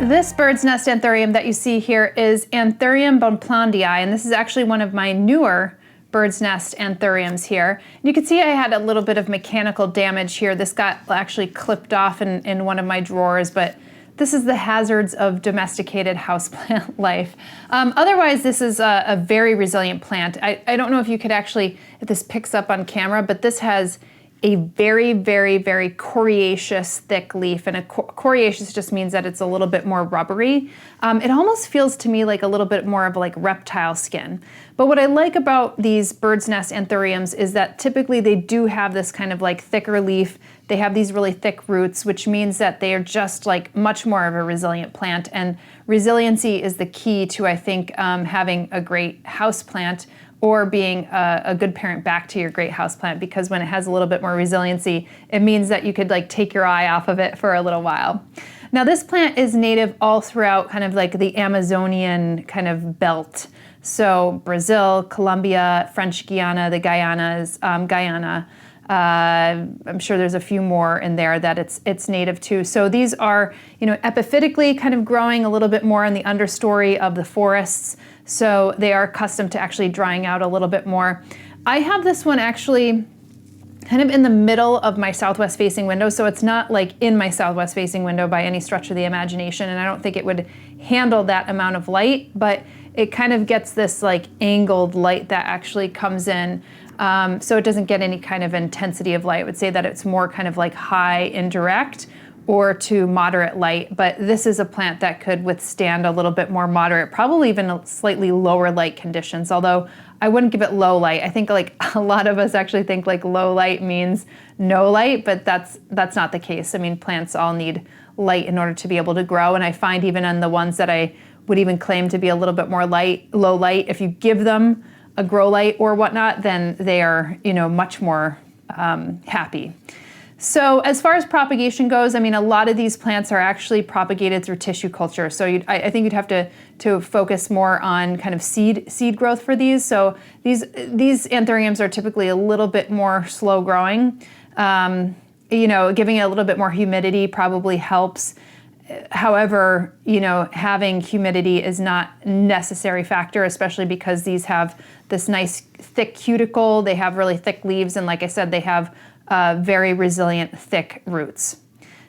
This bird's nest anthurium that you see here is Anthurium bonplandii, and this is actually one of my newer bird's nest anthuriums here. You can see I had a little bit of mechanical damage here. This got actually clipped off in one of my drawers, but this is the hazards of domesticated houseplant life. Otherwise, this is a very resilient plant. I don't know if you could actually, if this picks up on camera, but this has a very, very, very coriaceous thick leaf, and coriaceous just means that it's a little bit more rubbery. It almost feels to me like a little bit more of like reptile skin. But what I like about these bird's nest anthuriums is that typically they do have this kind of like thicker leaf. They have these really thick roots, which means that they are just like much more of a resilient plant. And resiliency is the key to, I think, having a great house plant, or being a good parent back to your great houseplant, because when it has a little bit more resiliency, it means that you could like take your eye off of it for a little while. Now this plant is native all throughout kind of like the Amazonian kind of belt. So Brazil, Colombia, French Guiana, the Guyanas, Guyana. I'm sure there's a few more in there that it's native to. So these are, epiphytically kind of growing a little bit more in the understory of the forests. So they are accustomed to actually drying out a little bit more. I have this one actually kind of in the middle of my southwest facing window. So it's not like in my southwest facing window by any stretch of the imagination. And I don't think it would handle that amount of light, but it kind of gets this like angled light that actually comes in. So it doesn't get any kind of intensity of light. I would say that it's more kind of like high indirect or to moderate light, but this is a plant that could withstand a little bit more moderate, probably even a slightly lower light conditions, although I wouldn't give it low light. I think like a lot of us actually think like low light means no light, but that's not the case. I mean, plants all need light in order to be able to grow, and I find even on the ones that I would even claim to be a little bit more low light, if you give them a grow light or whatnot, then they are, much more happy. So as far as propagation goes, I mean, a lot of these plants are actually propagated through tissue culture. So I think you'd have to focus more on kind of seed growth for these. So these anthuriums are typically a little bit more slow growing. Giving it a little bit more humidity probably helps. However, having humidity is not a necessary factor, especially because these have this nice thick cuticle. They have really thick leaves, and like I said, they have very resilient, thick roots.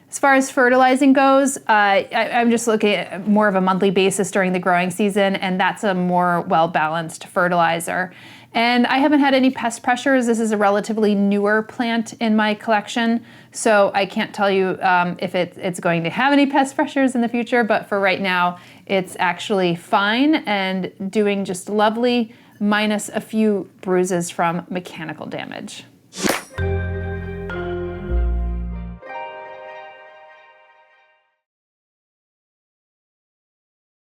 As far as fertilizing goes, I'm just looking at more of a monthly basis during the growing season, and that's a more well-balanced fertilizer. And I haven't had any pest pressures. This is a relatively newer plant in my collection, so I can't tell you if it's going to have any pest pressures in the future, but for right now, it's actually fine and doing just lovely, minus a few bruises from mechanical damage.